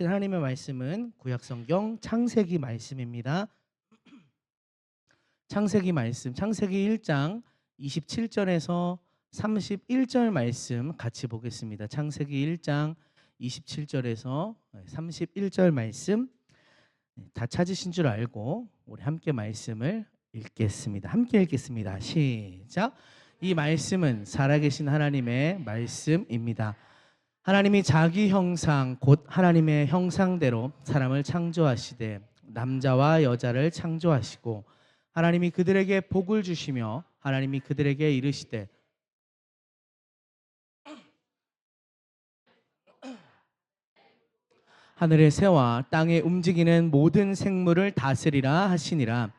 하나님의 말씀은 구약성경 창세기 말씀입니다. 창세기 말씀, 창세기 1장 27절에서 31절 말씀 같이 보겠습니다. 창세기 1장 27절에서 31절 말씀 다 찾으신 줄 알고 우리 함께 말씀을 읽겠습니다. 함께 읽겠습니다. 시작. 이 말씀은 살아계신 하나님의 말씀입니다. 하나님이 자기 형상 곧 하나님의 형상대로 사람을 창조하시되 남자와 여자를 창조하시고 하나님이 그들에게 복을 주시며 하나님이 그들에게 이르시되 하늘의 새와 땅에 움직이는 모든 생물을 다스리라 하시니라.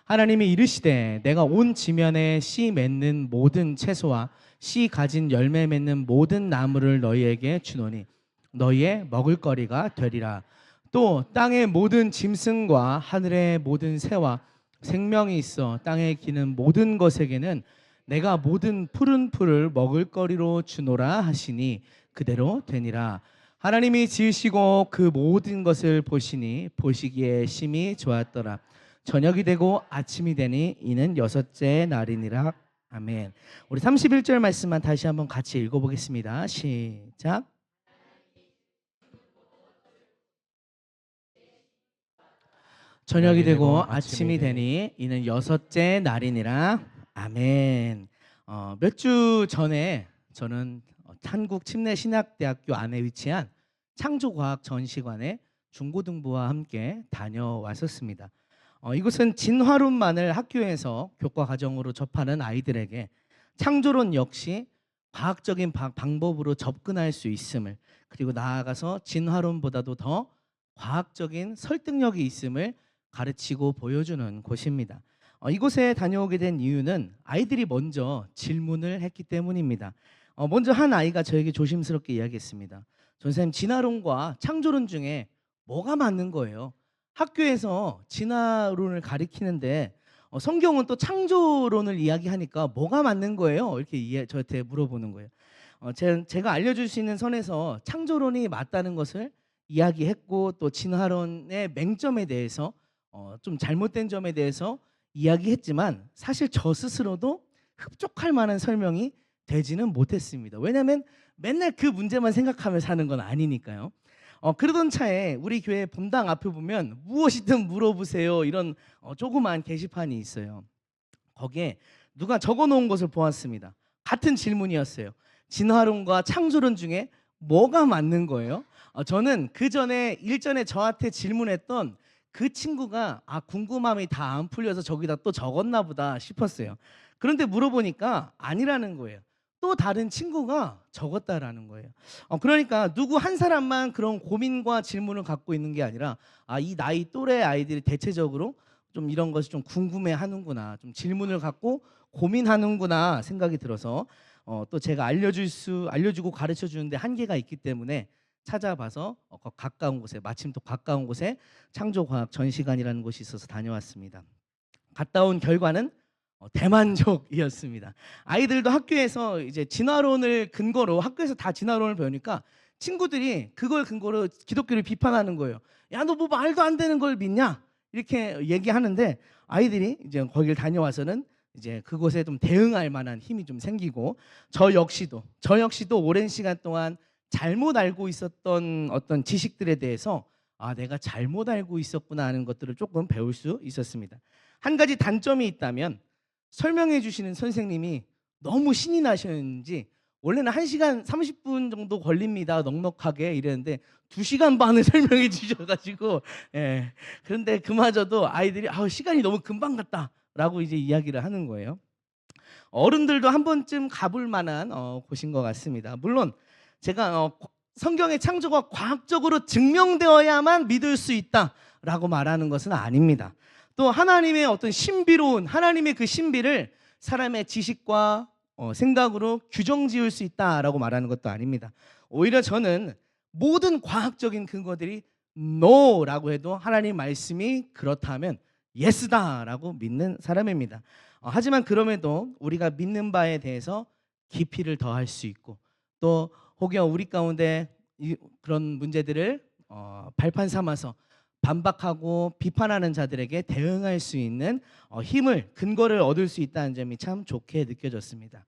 하나님이 이르시되 내가 온 지면에 씨 맺는 모든 채소와 씨 가진 열매 맺는 모든 나무를 너희에게 주노니 너희의 먹을거리가 되리라. 또 땅의 모든 짐승과 하늘의 모든 새와 생명이 있어 땅에 기는 모든 것에게는 내가 모든 푸른 풀을 먹을거리로 주노라 하시니 그대로 되니라. 하나님이 지으시고 그 모든 것을 보시니 보시기에 심히 좋았더라. 저녁이 되고 아침이 되니 이는 여섯째 날이니라. 아멘. 우리 31절 말씀만 다시 한번 같이 읽어보겠습니다. 시작. 저녁이 되고 아침이 되니 이는 여섯째 날이니라. 아멘. 몇 주 전에 저는 한국침례신학대학교 안에 위치한 창조과학 전시관에 중고등부와 함께 다녀왔었습니다. 이곳은 진화론만을 학교에서 교과 과정으로 접하는 아이들에게 창조론 역시 과학적인 방법으로 접근할 수 있음을, 그리고 나아가서 진화론보다도 더 과학적인 설득력이 있음을 가르치고 보여주는 곳입니다. 이곳에 다녀오게 된 이유는 아이들이 먼저 질문을 했기 때문입니다. 먼저 한 아이가 저에게 조심스럽게 이야기했습니다. 선생님, 진화론과 창조론 중에 뭐가 맞는 거예요? 학교에서 진화론을 가리키는데 성경은 또 창조론을 이야기하니까 뭐가 맞는 거예요? 이렇게 저한테 물어보는 거예요. 제가 알려줄 수 있는 선에서 창조론이 맞다는 것을 이야기했고, 또 진화론의 맹점에 대해서 좀 잘못된 점에 대해서 이야기했지만 사실 저 스스로도 흡족할 만한 설명이 되지는 못했습니다. 왜냐하면 맨날 그 문제만 생각하며 사는 건 아니니까요. 그러던 차에 우리 교회 본당 앞에 보면 무엇이든 물어보세요 이런 조그만 게시판이 있어요. 거기에 누가 적어놓은 것을 보았습니다. 같은 질문이었어요. 진화론과 창조론 중에 뭐가 맞는 거예요? 저는 그 전에 일전에 저한테 질문했던 그 친구가 궁금함이 다 안 풀려서 저기다 또 적었나 보다 싶었어요. 그런데 물어보니까 아니라는 거예요. 또 다른 친구가 적었다라는 거예요. 그러니까 누구 한 사람만 그런 고민과 질문을 갖고 있는 게 아니라 이 나이 또래 아이들이 대체적으로 좀 이런 것을 좀 궁금해하는구나, 좀 질문을 갖고 고민하는구나 생각이 들어서 또 제가 알려주고 가르쳐 주는데 한계가 있기 때문에 찾아봐서 가까운 곳에, 마침 또 가까운 곳에 창조과학 전시관이라는 곳이 있어서 다녀왔습니다. 갔다 온 결과는 대만족이었습니다. 아이들도 학교에서 이제 진화론을 근거로, 학교에서 다 진화론을 배우니까 친구들이 그걸 근거로 기독교를 비판하는 거예요. 야, 너 뭐 말도 안 되는 걸 믿냐? 이렇게 얘기하는데 아이들이 이제 거기를 다녀와서는 이제 그곳에 좀 대응할 만한 힘이 좀 생기고, 저 역시도 오랜 시간 동안 잘못 알고 있었던 어떤 지식들에 대해서 내가 잘못 알고 있었구나 하는 것들을 조금 배울 수 있었습니다. 한 가지 단점이 있다면 설명해 주시는 선생님이 너무 신이 나셨는지 원래는 1시간 30분 정도 걸립니다 넉넉하게 이랬는데 2시간 반을 설명해 주셔가지고 그런데 그마저도 아이들이 시간이 너무 금방 갔다라고 이제 이야기를 하는 거예요. 어른들도 한 번쯤 가볼 만한 곳인 것 같습니다. 물론 제가 성경의 창조가 과학적으로 증명되어야만 믿을 수 있다라고 말하는 것은 아닙니다. 또 하나님의 어떤 신비로운 하나님의 그 신비를 사람의 지식과 생각으로 규정지을 수 있다라고 말하는 것도 아닙니다. 오히려 저는 모든 과학적인 근거들이 no라고 해도 하나님 말씀이 그렇다면 yes다라고 믿는 사람입니다. 하지만 그럼에도 우리가 믿는 바에 대해서 깊이를 더할 수 있고, 또 혹여 우리 가운데 그런 문제들을 발판 삼아서 반박하고 비판하는 자들에게 대응할 수 있는 힘을 근거를 얻을 수 있다는 점이 참 좋게 느껴졌습니다.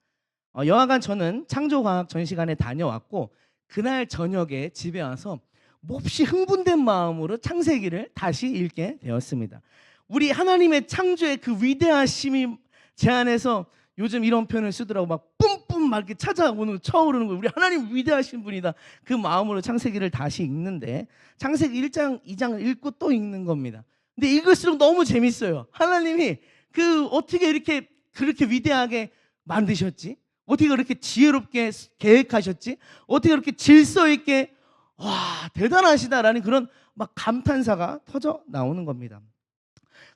여하간 저는 창조과학 전시관에 다녀왔고 그날 저녁에 집에 와서 몹시 흥분된 마음으로 창세기를 다시 읽게 되었습니다. 우리 하나님의 창조의 그 위대하심이 제 안에서 요즘 이런 표현을 쓰더라고 막 뿜뿜 막 이렇게 찾아오는 차오르는 거예요. 우리 하나님 위대하신 분이다. 그 마음으로 창세기를 다시 읽는데 창세기 1장, 2장을 읽고 또 읽는 겁니다. 근데 읽을수록 너무 재밌어요. 하나님이 그 어떻게 이렇게 그렇게 위대하게 만드셨지? 어떻게 그렇게 지혜롭게 계획하셨지? 어떻게 그렇게 질서 있게 와 대단하시다라는 그런 막 감탄사가 터져 나오는 겁니다.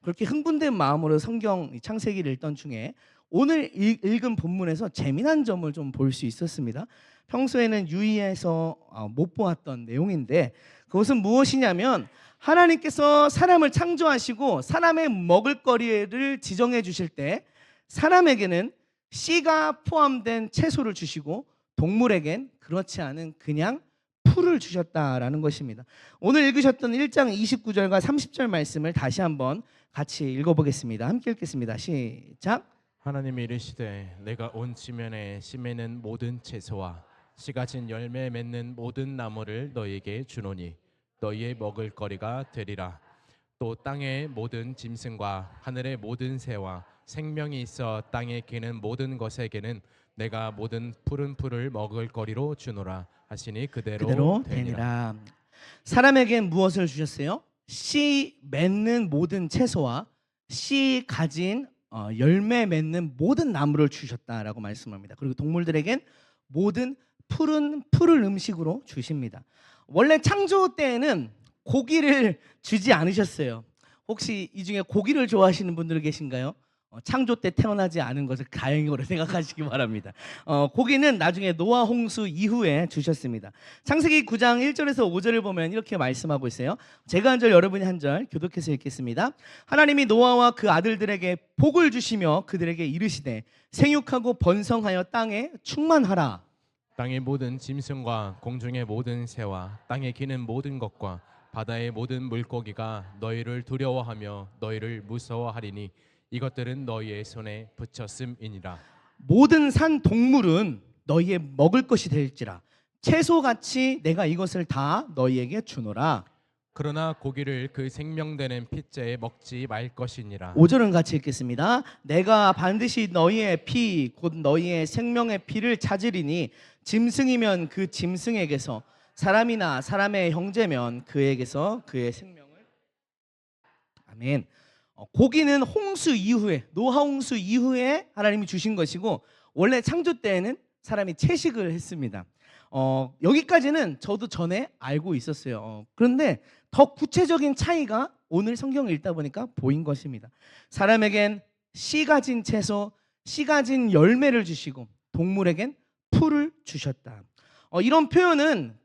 그렇게 흥분된 마음으로 성경 창세기를 읽던 중에 오늘 읽은 본문에서 재미난 점을 좀 볼 수 있었습니다. 평소에는 유의해서 못 보았던 내용인데 그것은 무엇이냐면 하나님께서 사람을 창조하시고 사람의 먹을거리를 지정해 주실 때 사람에게는 씨가 포함된 채소를 주시고 동물에겐 그렇지 않은 그냥 풀을 주셨다라는 것입니다. 오늘 읽으셨던 1장 29절과 30절 말씀을 다시 한번 같이 읽어보겠습니다. 함께 읽겠습니다. 시작. 하나님이 이르시되 내가 온 지면에 씨 맺는 모든 채소와 씨 가진 열매 맺는 모든 나무를 너희에게 주노니 너희의 먹을 거리가 되리라. 또 땅의 모든 짐승과 하늘의 모든 새와 생명이 있어 땅에 기는 모든 것에게는 내가 모든 푸른 풀을 먹을 거리로 주노라 하시니 그대로 되니라. 사람에겐 무엇을 주셨어요? 씨 맺는 모든 채소와 씨 가진 열매 맺는 모든 나무를 주셨다라고 말씀합니다. 그리고 동물들에겐 모든 푸른 풀을 음식으로 주십니다. 원래 창조 때에는 고기를 주지 않으셨어요. 혹시 이 중에 고기를 좋아하시는 분들 계신가요? 창조 때 태어나지 않은 것을 다행으로 생각하시기 바랍니다. 고기는 나중에 노아 홍수 이후에 주셨습니다. 창세기 9장 1절에서 5절을 보면 이렇게 말씀하고 있어요. 제가 한 절 여러분이 한 절 교독해서 읽겠습니다. 하나님이 노아와 그 아들들에게 복을 주시며 그들에게 이르시되 생육하고 번성하여 땅에 충만하라. 땅의 모든 짐승과 공중의 모든 새와 땅에 기는 모든 것과 바다의 모든 물고기가 너희를 두려워하며 너희를 무서워하리니 이것들은 너희의 손에 붙였음이니라. 모든 산 동물은 너희의 먹을 것이 될지라 채소같이 내가 이것을 다 너희에게 주노라. 그러나 고기를 그 생명되는 핏째에 먹지 말 것이니라. 5절은 같이 읽겠습니다. 내가 반드시 너희의 피 곧 너희의 생명의 피를 찾으리니 짐승이면 그 짐승에게서 사람이나 사람의 형제면 그에게서 그의 생명을. 아멘. 고기는 홍수 이후에 노아 홍수 이후에 하나님이 주신 것이고 원래 창조 때에는 사람이 채식을 했습니다. 여기까지는 저도 전에 알고 있었어요. 그런데 더 구체적인 차이가 오늘 성경을 읽다 보니까 보인 것입니다. 사람에겐 씨 가진 채소, 씨 가진 열매를 주시고 동물에겐 풀을 주셨다. 이런 표현은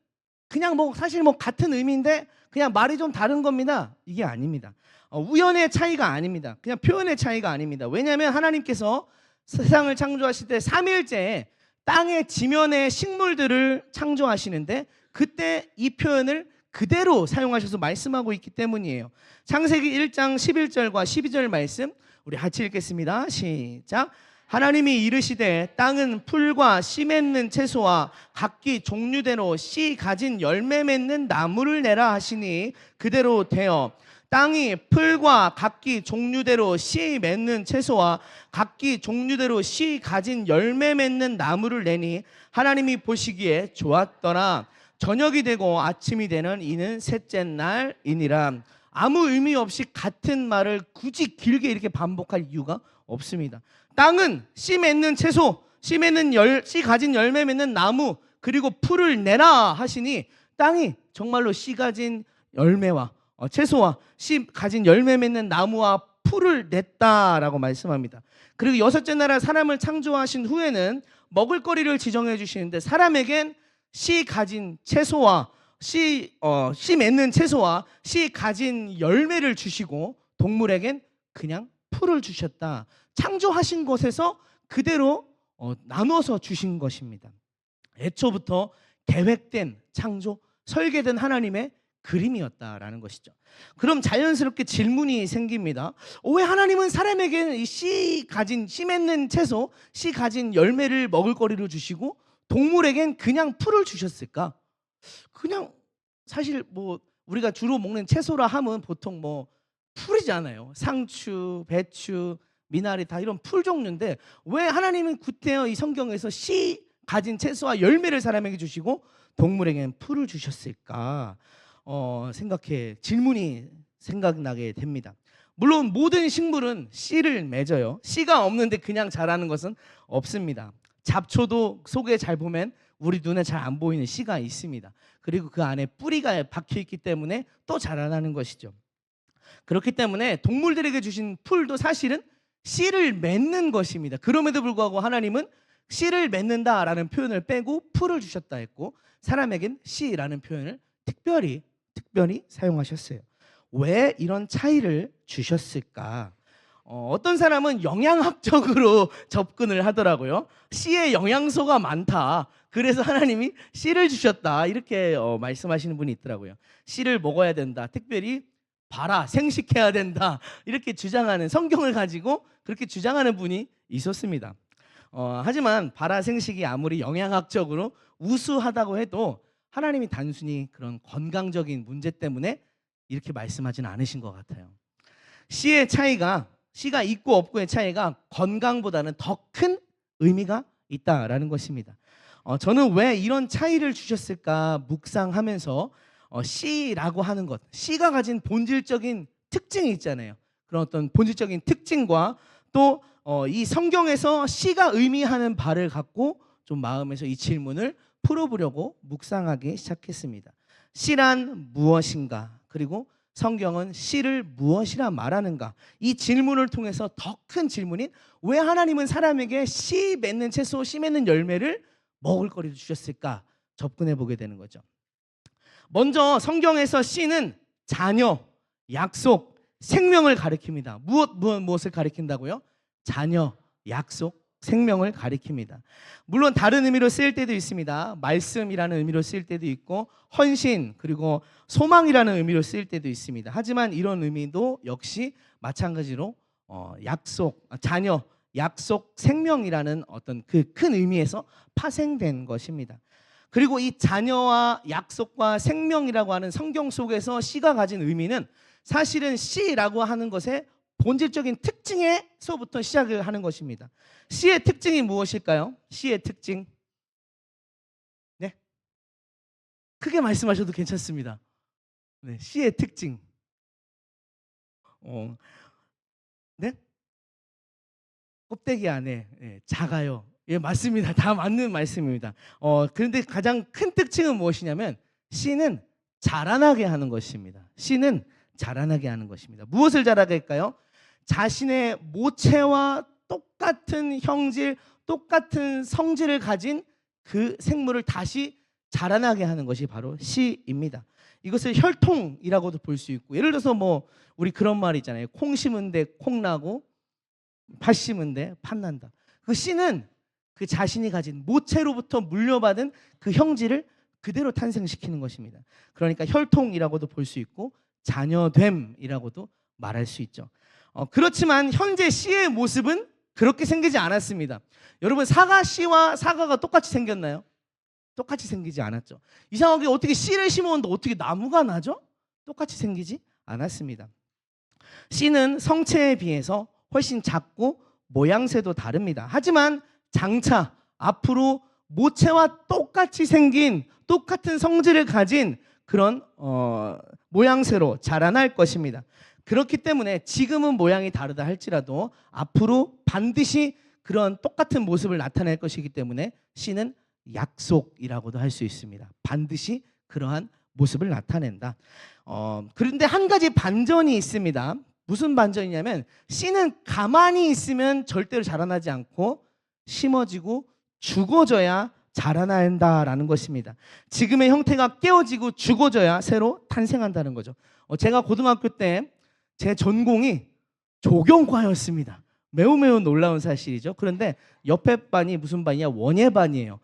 그냥 사실 같은 의미인데 그냥 말이 좀 다른 겁니다. 이게 아닙니다. 우연의 차이가 아닙니다. 그냥 표현의 차이가 아닙니다. 왜냐하면 하나님께서 세상을 창조하실 때 3일째에 땅의 지면의 식물들을 창조하시는데 그때 이 표현을 그대로 사용하셔서 말씀하고 있기 때문이에요. 창세기 1장 11절과 12절 말씀 우리 같이 읽겠습니다. 시작. 하나님이 이르시되 땅은 풀과 씨 맺는 채소와 각기 종류대로 씨 가진 열매 맺는 나무를 내라 하시니 그대로 되어 땅이 풀과 각기 종류대로 씨 맺는 채소와 각기 종류대로 씨 가진 열매 맺는 나무를 내니 하나님이 보시기에 좋았더라. 저녁이 되고 아침이 되는 이는 셋째 날이니라. 아무 의미 없이 같은 말을 굳이 길게 이렇게 반복할 이유가 없습니다. 땅은 씨 맺는 채소, 씨 가진 열매 맺는 나무 그리고 풀을 내라 하시니 땅이 정말로 씨 가진 열매와 채소와 씨 가진 열매 맺는 나무와 풀을 냈다라고 말씀합니다. 그리고 여섯째 날에 사람을 창조하신 후에는 먹을거리를 지정해 주시는데 사람에겐 씨 가진 채소와 씨 맺는 채소와 씨 가진 열매를 주시고 동물에겐 그냥 풀을 주셨다. 창조하신 것에서 그대로 나눠서 주신 것입니다. 애초부터 계획된 창조, 설계된 하나님의 그림이었다라는 것이죠. 그럼 자연스럽게 질문이 생깁니다. 왜 하나님은 사람에게는 이 씨 맺는 채소, 씨 가진 열매를 먹을 거리로 주시고 동물에겐 그냥 풀을 주셨을까? 그냥 사실 뭐 우리가 주로 먹는 채소라 하면 보통 뭐 풀이잖아요. 상추, 배추, 미나리 다 이런 풀 종류인데 왜 하나님은 구태여 이 성경에서 씨 가진 채소와 열매를 사람에게 주시고 동물에게는 풀을 주셨을까? 질문이 생각나게 됩니다. 물론 모든 식물은 씨를 맺어요. 씨가 없는데 그냥 자라는 것은 없습니다. 잡초도 속에 잘 보면 우리 눈에 잘 안 보이는 씨가 있습니다. 그리고 그 안에 뿌리가 박혀 있기 때문에 또 자라나는 것이죠. 그렇기 때문에 동물들에게 주신 풀도 사실은 씨를 맺는 것입니다. 그럼에도 불구하고 하나님은 씨를 맺는다라는 표현을 빼고 풀을 주셨다 했고 사람에겐 씨라는 표현을 특별히 사용하셨어요. 왜 이런 차이를 주셨을까? 어떤 사람은 영양학적으로 접근을 하더라고요. 씨에 영양소가 많다. 그래서 하나님이 씨를 주셨다. 이렇게 말씀하시는 분이 있더라고요. 씨를 먹어야 된다. 특별히 봐라, 생식해야 된다. 이렇게 주장하는 성경을 가지고 그렇게 주장하는 분이 있었습니다. 하지만 봐라, 생식이 아무리 영양학적으로 우수하다고 해도 하나님이 단순히 그런 건강적인 문제 때문에 이렇게 말씀하지는 않으신 것 같아요. 씨가 있고 없고의 차이가 건강보다는 더 큰 의미가 있다라는 것입니다. 저는 왜 이런 차이를 주셨을까 묵상하면서 씨라고 하는 것, 씨가 가진 본질적인 특징이 있잖아요. 그런 어떤 본질적인 특징과 또 이 성경에서 씨가 의미하는 바를 갖고 좀 마음에서 이 질문을 풀어보려고 묵상하기 시작했습니다. 씨란 무엇인가? 그리고 성경은 씨를 무엇이라 말하는가? 이 질문을 통해서 더 큰 질문인 왜 하나님은 사람에게 씨 맺는 채소, 씨 맺는 열매를 먹을 거리로 주셨을까? 접근해 보게 되는 거죠. 먼저 성경에서 씨는 자녀, 약속, 생명을 가리킵니다. 무엇을 가리킨다고요? 자녀, 약속, 생명을 가리킵니다. 물론 다른 의미로 쓰일 때도 있습니다. 말씀이라는 의미로 쓰일 때도 있고 헌신 그리고 소망이라는 의미로 쓰일 때도 있습니다. 하지만 이런 의미도 역시 마찬가지로 자녀, 약속, 생명이라는 어떤 그 큰 의미에서 파생된 것입니다. 그리고 이 자녀와 약속과 생명이라고 하는 성경 속에서 씨가 가진 의미는 사실은 씨라고 하는 것의 본질적인 특징에서부터 시작을 하는 것입니다. 씨의 특징이 무엇일까요? 씨의 특징. 네. 크게 말씀하셔도 괜찮습니다. 네, 씨의 특징. 네? 껍데기 안에 작아요. 예, 맞습니다. 다 맞는 말씀입니다. 그런데 가장 큰 특징은 무엇이냐면 씨는 자라나게 하는 것입니다. 씨는 자라나게 하는 것입니다. 무엇을 자라게 할까요? 자신의 모체와 똑같은 형질, 똑같은 성질을 가진 그 생물을 다시 자라나게 하는 것이 바로 씨입니다. 이것을 혈통이라고도 볼 수 있고 예를 들어서 뭐 우리 그런 말 있잖아요. 콩 심은데 콩 나고 팥 심은데 팥 난다. 그 씨는 그 자신이 가진 모체로부터 물려받은 그 형질을 그대로 탄생시키는 것입니다. 그러니까 혈통이라고도 볼 수 있고 자녀됨이라고도 말할 수 있죠. 그렇지만 현재 씨의 모습은 그렇게 생기지 않았습니다. 여러분 사과 씨와 사과가 똑같이 생겼나요? 똑같이 생기지 않았죠. 이상하게 어떻게 씨를 심었는데 어떻게 나무가 나죠? 똑같이 생기지 않았습니다. 씨는 성체에 비해서 훨씬 작고 모양새도 다릅니다. 하지만 장차 앞으로 모체와 똑같이 생긴 똑같은 성질을 가진 그런 모양새로 자라날 것입니다. 그렇기 때문에 지금은 모양이 다르다 할지라도 앞으로 반드시 그런 똑같은 모습을 나타낼 것이기 때문에 씨는 약속이라고도 할 수 있습니다. 반드시 그러한 모습을 나타낸다. 그런데 한 가지 반전이 있습니다. 무슨 반전이냐면 씨는 가만히 있으면 절대로 자라나지 않고 심어지고 죽어져야 자라난다라는 것입니다. 지금의 형태가 깨어지고 죽어져야 새로 탄생한다는 거죠. 제가 고등학교 때 제 전공이 조경과였습니다. 매우 놀라운 사실이죠. 그런데 옆에 반이 무슨 반이냐? 원예반이에요.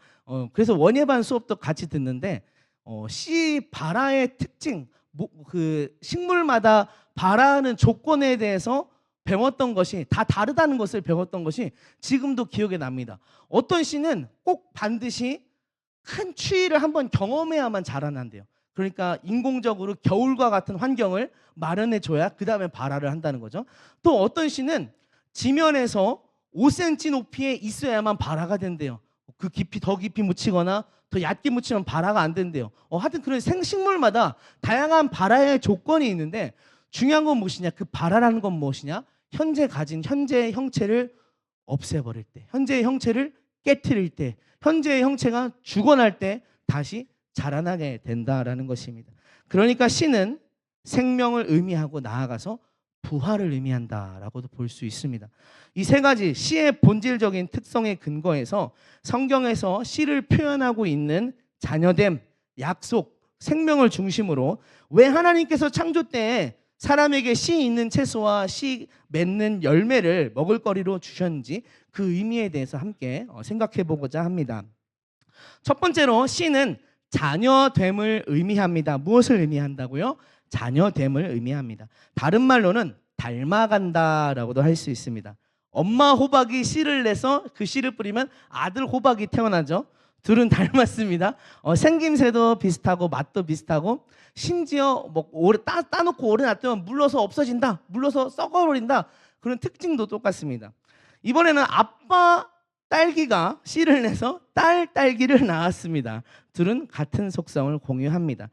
그래서 원예반 수업도 같이 듣는데 씨 바라의 특징, 그 식물마다 발화하는 조건에 대해서 배웠던 것이 다 다르다는 것을 배웠던 것이 지금도 기억에 납니다. 어떤 씨는 꼭 반드시 큰 추위를 한번 경험해야만 자라난대요. 그러니까 인공적으로 겨울과 같은 환경을 마련해 줘야 그 다음에 발화를 한다는 거죠. 또 어떤 씨는 지면에서 5cm 높이에 있어야만 발화가 된대요. 그 깊이 더 깊이 묻히거나 더 얕게 묻히면 발화가 안 된대요. 하여튼 그런 생식물마다 다양한 발화의 조건이 있는데 중요한 건 무엇이냐? 그 발화라는 건 무엇이냐? 현재 가진 현재의 형체를 없애버릴 때, 현재의 형체를 깨트릴 때, 현재의 형체가 죽어날 때 다시 자라나게 된다라는 것입니다. 그러니까 씨는 생명을 의미하고 나아가서 부활을 의미한다라고도 볼 수 있습니다. 이 세 가지 씨의 본질적인 특성에 근거해서 성경에서 씨를 표현하고 있는 자녀됨, 약속, 생명을 중심으로 왜 하나님께서 창조 때에 사람에게 씨 있는 채소와 씨 맺는 열매를 먹을거리로 주셨는지 그 의미에 대해서 함께 생각해 보고자 합니다. 첫 번째로 씨는 자녀됨을 의미합니다. 무엇을 의미한다고요? 자녀됨을 의미합니다. 다른 말로는 닮아간다라고도 할 수 있습니다. 엄마 호박이 씨를 내서 그 씨를 뿌리면 아들 호박이 태어나죠. 둘은 닮았습니다. 생김새도 비슷하고 맛도 비슷하고 심지어 뭐 오래 따놓고 오래 놔두면 물러서 없어진다, 물러서 썩어버린다, 그런 특징도 똑같습니다. 이번에는 아빠 딸기가 씨를 내서 딸기를 낳았습니다. 둘은 같은 속성을 공유합니다.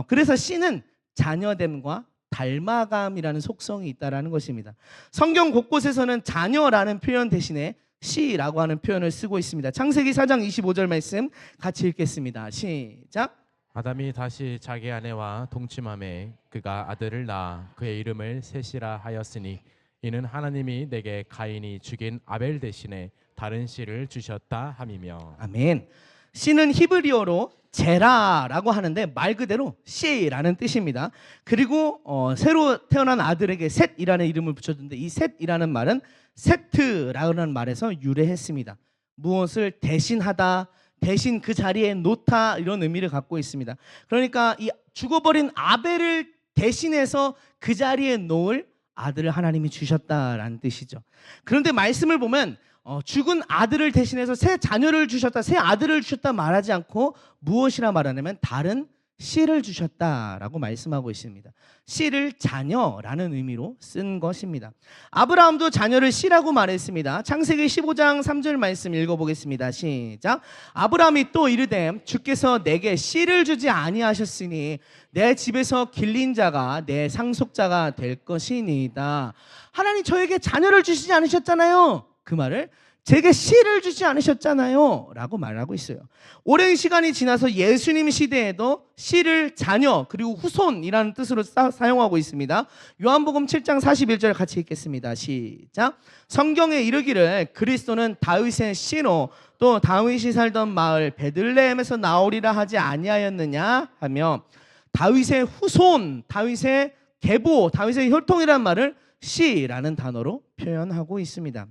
그래서 씨는 자녀됨과 닮아감이라는 속성이 있다는 것입니다. 성경 곳곳에서는 자녀라는 표현 대신에 씨라고 하는 표현을 쓰고 있습니다. 창세기 4장 25절 말씀 같이 읽겠습니다. 시작. 아담이 다시 자기 아내와 동침함에 그가 아들을 낳아 그의 이름을 셋이라 하였으니 이는 하나님이 내게 가인이 죽인 아벨 대신에 다른 씨를 주셨다 함이며. 아멘. 씨는 히브리어로 제라라고 하는데 말 그대로 씨라는 뜻입니다. 그리고 새로 태어난 아들에게 셋이라는 이름을 붙였는데 이 셋이라는 말은 세트라는 말에서 유래했습니다. 무엇을 대신하다, 대신 그 자리에 놓다, 이런 의미를 갖고 있습니다. 그러니까 이 죽어버린 아벨을 대신해서 그 자리에 놓을 아들을 하나님이 주셨다라는 뜻이죠. 그런데 말씀을 보면 죽은 아들을 대신해서 새 자녀를 주셨다, 새 아들을 주셨다 말하지 않고 무엇이라 말하냐면 다른 씨를 주셨다라고 말씀하고 있습니다. 씨를 자녀라는 의미로 쓴 것입니다. 아브라함도 자녀를 씨라고 말했습니다. 창세기 15장 3절 말씀 읽어보겠습니다. 시작. 아브라함이 또 이르되 주께서 내게 씨를 주지 아니하셨으니 내 집에서 길린 자가 내 상속자가 될 것이니이다. 하나님 저에게 자녀를 주시지 않으셨잖아요. 그 말을 제게 씨를 주지 않으셨잖아요 라고 말하고 있어요. 오랜 시간이 지나서 예수님 시대에도 씨를 자녀 그리고 후손이라는 뜻으로 사용하고 있습니다. 요한복음 7장 41절 같이 읽겠습니다. 시작. 성경에 이르기를 그리스도는 다윗의 씨로 또 다윗이 살던 마을 베들레헴에서 나오리라 하지 아니하였느냐 하며 다윗의 후손, 다윗의 계보, 다윗의 혈통이라는 말을 씨라는 단어로 표현하고 있습니다.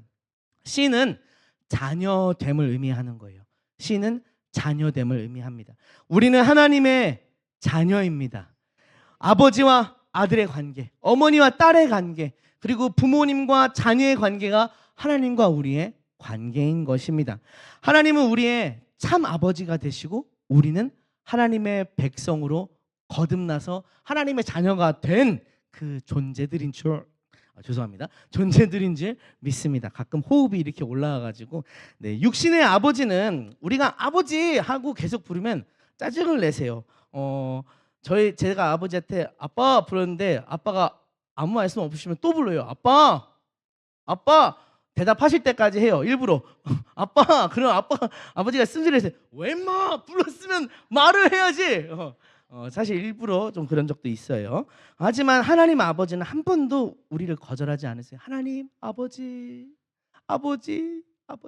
씨는 자녀됨을 의미하는 거예요. 씨는 자녀됨을 의미합니다. 우리는 하나님의 자녀입니다. 아버지와 아들의 관계, 어머니와 딸의 관계, 그리고 부모님과 자녀의 관계가 하나님과 우리의 관계인 것입니다. 하나님은 우리의 참 아버지가 되시고 우리는 하나님의 백성으로 거듭나서 하나님의 자녀가 된 그 존재들인 줄 죄송합니다. 존재들인 줄 믿습니다. 가끔 호흡이 이렇게 올라와가지고 육신의 아버지는 우리가 아버지 하고 계속 부르면 짜증을 내세요. 제가 아버지한테 아빠 부르는데 아빠가 아무 말씀 없으시면 또 불러요. 아빠 대답하실 때까지 해요. 일부러 아빠 그럼 아버지가 승질내세요. 왜 인마 불렀으면 말을 해야지. 사실 일부러 좀 그런 적도 있어요. 하지만 하나님 아버지는 한 번도 우리를 거절하지 않으세요. 하나님 아버지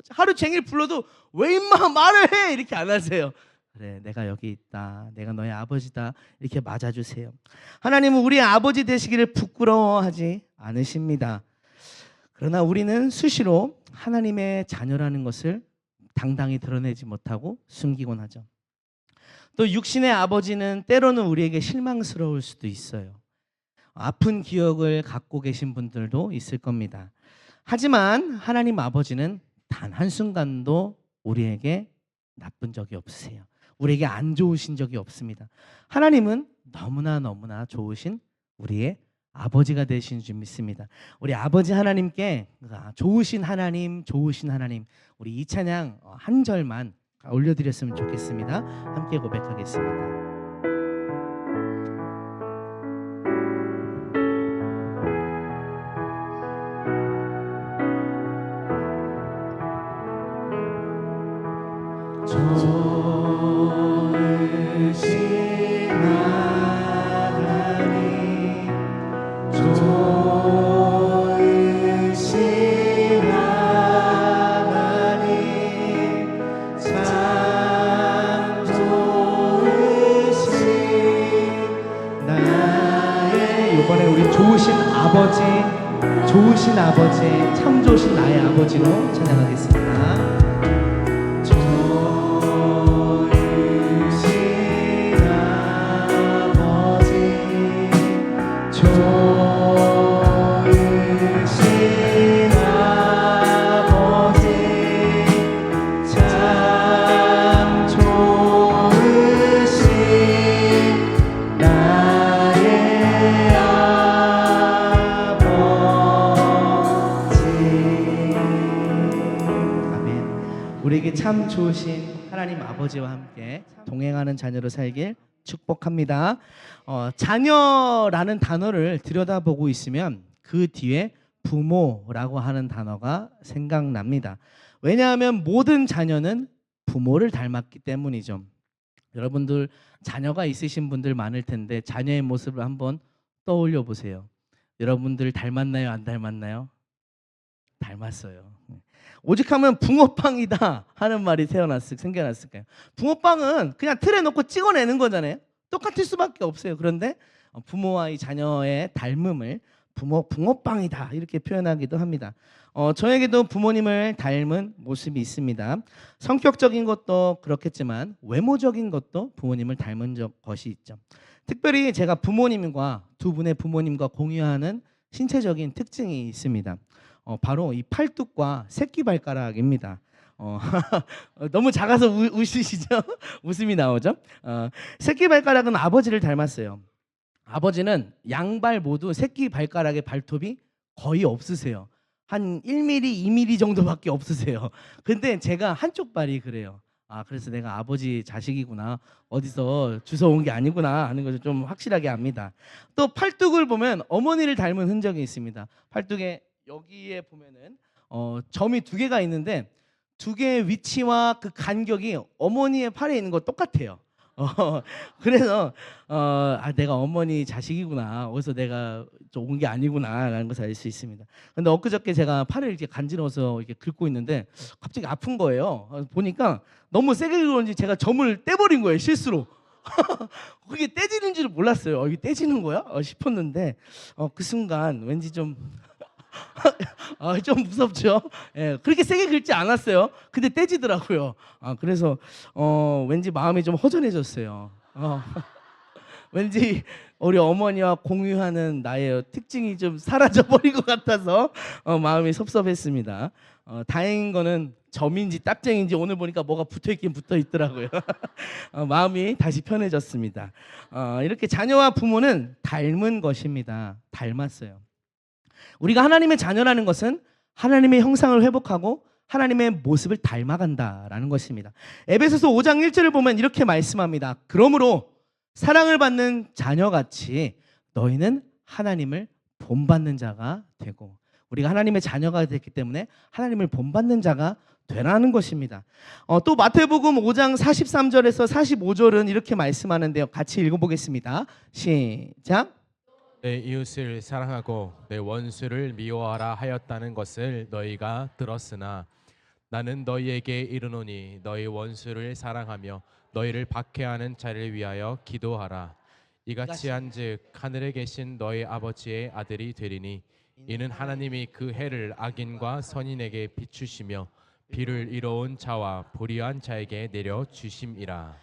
하루 종일 불러도 왜 인마 말을 해 이렇게 안 하세요. 그래 내가 여기 있다, 내가 너의 아버지다 이렇게 맞아주세요. 하나님은 우리의 아버지 되시기를 부끄러워하지 않으십니다. 그러나 우리는 수시로 하나님의 자녀라는 것을 당당히 드러내지 못하고 숨기곤 하죠. 또 육신의 아버지는 때로는 우리에게 실망스러울 수도 있어요. 아픈 기억을 갖고 계신 분들도 있을 겁니다. 하지만 하나님 아버지는 단 한순간도 우리에게 나쁜 적이 없으세요. 우리에게 안 좋으신 적이 없습니다. 하나님은 너무나 좋으신 우리의 아버지가 되신 줄 믿습니다. 우리 아버지 하나님께 좋으신 하나님, 우리 이 찬양 한 절만 올려드렸으면 좋겠습니다. 함께 고백하겠습니다. 좋으신 하나님, 좋으신 하나님, 참 좋으신 나의, 이번에 우리 좋으신 아버지, 참 좋으신 나의 아버지로 찬양하겠습니다. 우리에게 참 좋으신 하나님 아버지와 함께 동행하는 자녀로 살길 축복합니다. 자녀라는 단어를 들여다보고 있으면 그 뒤에 부모라고 하는 단어가 생각납니다. 왜냐하면 모든 자녀는 부모를 닮았기 때문이죠. 여러분들 자녀가 있으신 분들 많을 텐데 자녀의 모습을 한번 떠올려 보세요. 여러분들 닮았나요? 안 닮았나요? 닮았어요. 오직하면 붕어빵이다 하는 말이 생겨났을까요? 붕어빵은 그냥 틀에 넣고 찍어내는 거잖아요. 똑같을 수밖에 없어요. 그런데 부모와 이 자녀의 닮음을 붕어빵이다 이렇게 표현하기도 합니다. 저에게도 부모님을 닮은 모습이 있습니다. 성격적인 것도 그렇겠지만 외모적인 것도 부모님을 닮은 것이 있죠. 특별히 제가 부모님과 두 분의 부모님과 공유하는 신체적인 특징이 있습니다. 바로 이 팔뚝과 새끼발가락입니다. 너무 작아서 웃으시죠? 웃음이 나오죠? 새끼발가락은 아버지를 닮았어요. 아버지는 양발 모두 새끼발가락의 발톱이 거의 없으세요. 한 1mm, 2mm 정도밖에 없으세요. 근데 제가 한쪽 발이 그래요. 그래서 내가 아버지 자식이구나, 어디서 주워온 게 아니구나 하는 것을 좀 확실하게 압니다. 또 팔뚝을 보면 어머니를 닮은 흔적이 있습니다. 팔뚝에 여기에 보면은 점이 두 개가 있는데 두 개의 위치와 그 간격이 어머니의 팔에 있는 거 똑같아요. 그래서 내가 어머니 자식이구나, 어디서 내가 온 게 아니구나라는 것을 알 수 있습니다. 근데 엊그저께 제가 팔을 이렇게 간지러워서 이렇게 긁고 있는데 갑자기 아픈 거예요. 보니까 너무 세게 긁었는지 제가 점을 떼버린 거예요, 실수로. 그게 떼지는 줄 몰랐어요. 이게 떼지는 거야? 싶었는데 그 순간 왠지 좀 좀 무섭죠. 예, 그렇게 세게 긁지 않았어요. 근데 떼지더라고요. 그래서 왠지 마음이 좀 허전해졌어요. 왠지 우리 어머니와 공유하는 나의 특징이 좀 사라져버린 것 같아서 마음이 섭섭했습니다. 다행인 거는 점인지 딱쟁인지 오늘 보니까 뭐가 붙어있긴 붙어있더라고요. 마음이 다시 편해졌습니다. 이렇게 자녀와 부모는 닮은 것입니다. 닮았어요. 우리가 하나님의 자녀라는 것은 하나님의 형상을 회복하고 하나님의 모습을 닮아간다라는 것입니다. 에베소서 5장 1절을 보면 이렇게 말씀합니다. 그러므로 사랑을 받는 자녀같이 너희는 하나님을 본받는 자가 되고, 우리가 하나님의 자녀가 됐기 때문에 하나님을 본받는 자가 되라는 것입니다. 또 마태복음 5장 43절에서 45절은 이렇게 말씀하는데요. 같이 읽어보겠습니다. 시작. 내 이웃을 사랑하고 내 원수를 미워하라 하였다는 것을 너희가 들었으나 나는 너희에게 이르노니 너희 원수를 사랑하며 너희를 박해하는 자를 위하여 기도하라. 이같이 한즉 하늘에 계신 너희 아버지의 아들이 되리니 이는 하나님이 그 해를 악인과 선인에게 비추시며 비를 이로운 자와 불의한 자에게 내려 주심이라.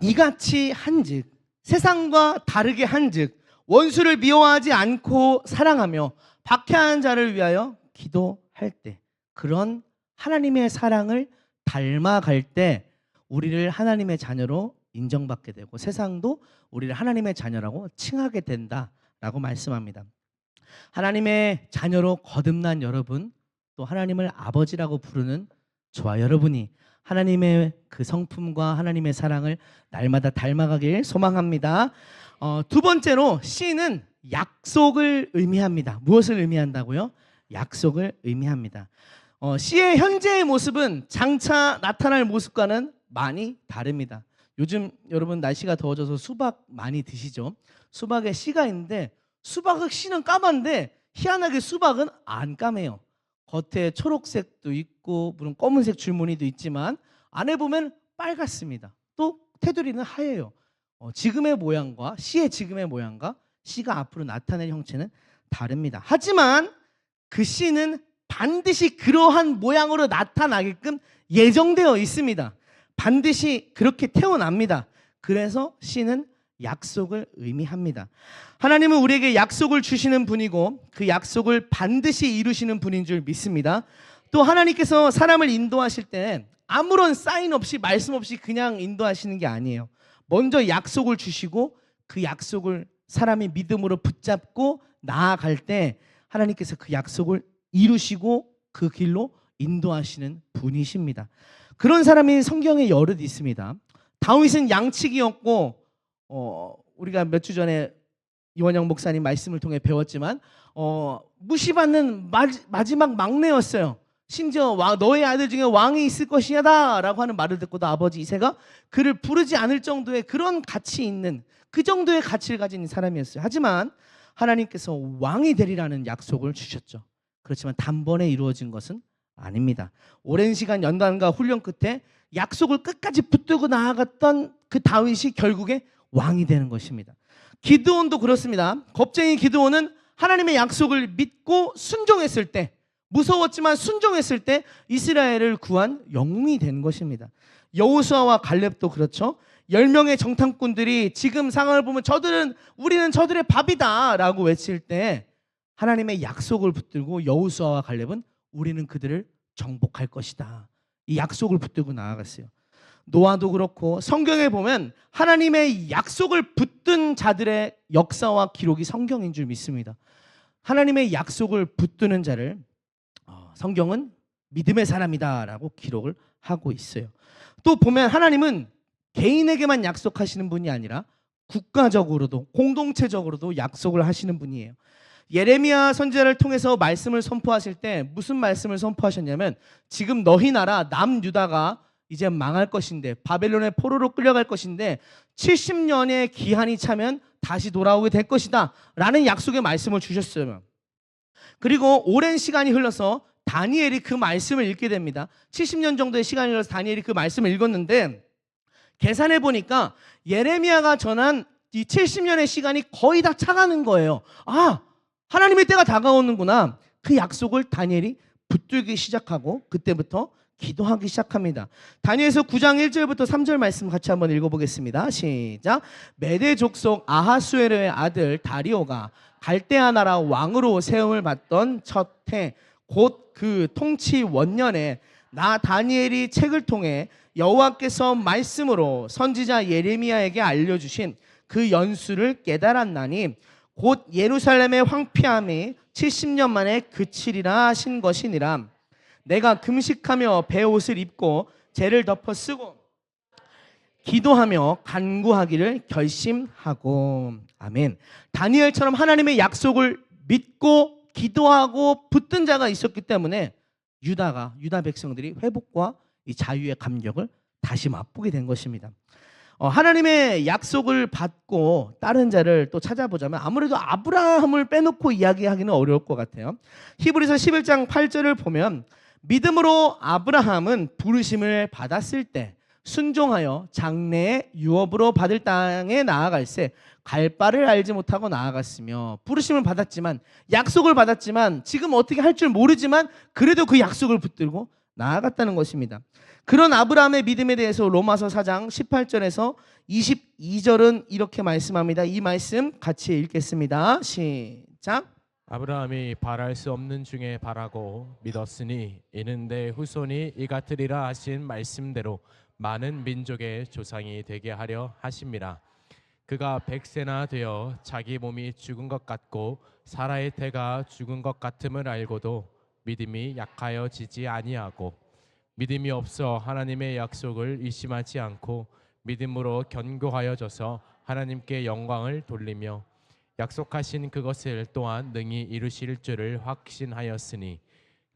이같이 한즉 세상과 다르게 한즉 원수를 미워하지 않고 사랑하며 박해하는 자를 위하여 기도할 때, 그런 하나님의 사랑을 닮아갈 때 우리를 하나님의 자녀로 인정받게 되고 세상도 우리를 하나님의 자녀라고 칭하게 된다라고 말씀합니다. 하나님의 자녀로 거듭난 여러분, 또 하나님을 아버지라고 부르는 저와 여러분이 하나님의 그 성품과 하나님의 사랑을 날마다 닮아가길 소망합니다. 두 번째로 C는 약속을 의미합니다. 무엇을 의미한다고요? 약속을 의미합니다. C의 현재의 모습은 장차 나타날 모습과는 많이 다릅니다. 요즘 여러분 날씨가 더워져서 수박 많이 드시죠? 수박에 씨가 있는데 수박의 씨는 까만데 희한하게 수박은 안 까매요. 겉에 초록색도 있고 물론 검은색 줄무늬도 있지만 안에 보면 빨갛습니다. 또 테두리는 하얘요. 지금의 모양과 씨의 지금의 모양과 씨가 앞으로 나타낼 형체는 다릅니다. 하지만 그 씨는 반드시 그러한 모양으로 나타나게끔 예정되어 있습니다. 반드시 그렇게 태어납니다. 그래서 씨는 약속을 의미합니다. 하나님은 우리에게 약속을 주시는 분이고 그 약속을 반드시 이루시는 분인 줄 믿습니다. 또 하나님께서 사람을 인도하실 때 아무런 사인 없이 말씀 없이 그냥 인도하시는 게 아니에요. 먼저 약속을 주시고 그 약속을 사람이 믿음으로 붙잡고 나아갈 때 하나님께서 그 약속을 이루시고 그 길로 인도하시는 분이십니다. 그런 사람이 성경에 여럿 있습니다. 다윗은 양치기였고 우리가 몇 주 전에 이원영 목사님 말씀을 통해 배웠지만 무시받는 마지막 막내였어요. 심지어 너의 아들 중에 왕이 있을 것이다 라고 하는 말을 듣고도 아버지 이새가 그를 부르지 않을 정도의 그런 가치 있는 그 정도의 가치를 가진 사람이었어요. 하지만 하나님께서 왕이 되리라는 약속을 주셨죠. 그렇지만 단번에 이루어진 것은 아닙니다. 오랜 시간 연단과 훈련 끝에 약속을 끝까지 붙들고 나아갔던 그 다윗이 결국에 왕이 되는 것입니다. 기드온도 그렇습니다. 겁쟁이 기드온은 하나님의 약속을 믿고 순종했을 때, 무서웠지만 순종했을 때 이스라엘을 구한 영웅이 된 것입니다. 여호수아와 갈렙도 그렇죠. 10명의 정탐꾼들이 지금 상황을 보면 우리는 저들의 밥이다 라고 외칠 때 하나님의 약속을 붙들고 여호수아와 갈렙은 우리는 그들을 정복할 것이다, 이 약속을 붙들고 나아갔어요. 노아도 그렇고 성경에 보면 하나님의 약속을 붙든 자들의 역사와 기록이 성경인 줄 믿습니다. 하나님의 약속을 붙드는 자를 성경은 믿음의 사람이다라고 기록을 하고 있어요. 또 보면 하나님은 개인에게만 약속하시는 분이 아니라 국가적으로도 공동체적으로도 약속을 하시는 분이에요. 예레미야 선지자를 통해서 말씀을 선포하실 때 무슨 말씀을 선포하셨냐면 지금 너희 나라 남유다가 이제 망할 것인데 바벨론의 포로로 끌려갈 것인데 70년의 기한이 차면 다시 돌아오게 될 것이다 라는 약속의 말씀을 주셨어요. 그리고 오랜 시간이 흘러서 다니엘이 그 말씀을 읽게 됩니다. 70년 정도의 시간이 흘러서 다니엘이 그 말씀을 읽었는데 계산해 보니까 예레미야가 전한 이 70년의 시간이 거의 다 차가는 거예요. 하나님의 때가 다가오는구나. 그 약속을 다니엘이 붙들기 시작하고 그때부터 기도하기 시작합니다. 다니엘서 9장 1절부터 3절 말씀 같이 한번 읽어보겠습니다. 시작. 메대 족속 아하수에르의 아들 다리오가 갈대아 나라 왕으로 세움을 받던 첫 해 곧 그 통치 원년에 나 다니엘이 책을 통해 여호와께서 말씀으로 선지자 예레미야에게 알려주신 그 연수를 깨달았나니 곧 예루살렘의 황폐함이 70년 만에 그치리라 하신 것이니라. 내가 금식하며 베옷을 입고 죄를 덮어 쓰고 기도하며 간구하기를 결심하고. 아멘. 다니엘처럼 하나님의 약속을 믿고 기도하고 붙든 자가 있었기 때문에 유다 백성들이 회복과 이 자유의 감격을 다시 맛보게 된 것입니다. 하나님의 약속을 받고 다른 자를 또 찾아보자면 아무래도 아브라함을 빼놓고 이야기하기는 어려울 것 같아요. 히브리서 11장 8절을 보면 믿음으로 아브라함은 부르심을 받았을 때 순종하여 장래의 유업으로 받을 땅에 나아갈새 갈 바를 알지 못하고 나아갔으며, 부르심을 받았지만 약속을 받았지만 지금 어떻게 할 줄 모르지만 그래도 그 약속을 붙들고 나아갔다는 것입니다. 그런 아브라함의 믿음에 대해서 로마서 4장 18절에서 22절은 이렇게 말씀합니다. 이 말씀 같이 읽겠습니다. 시작. 아브라함이 바랄 수 없는 중에 바라고 믿었으니 이는 내 후손이 이 같으리라 하신 말씀대로 많은 민족의 조상이 되게 하려 하심이라. 그가 100세나 되어 자기 몸이 죽은 것 같고 사라의 태가 죽은 것 같음을 알고도 믿음이 약하여지지 아니하고 믿음이 없어 하나님의 약속을 의심하지 않고 믿음으로 견고하여져서 하나님께 영광을 돌리며 약속하신 그것을 또한 능히 이루실 줄을 확신하였으니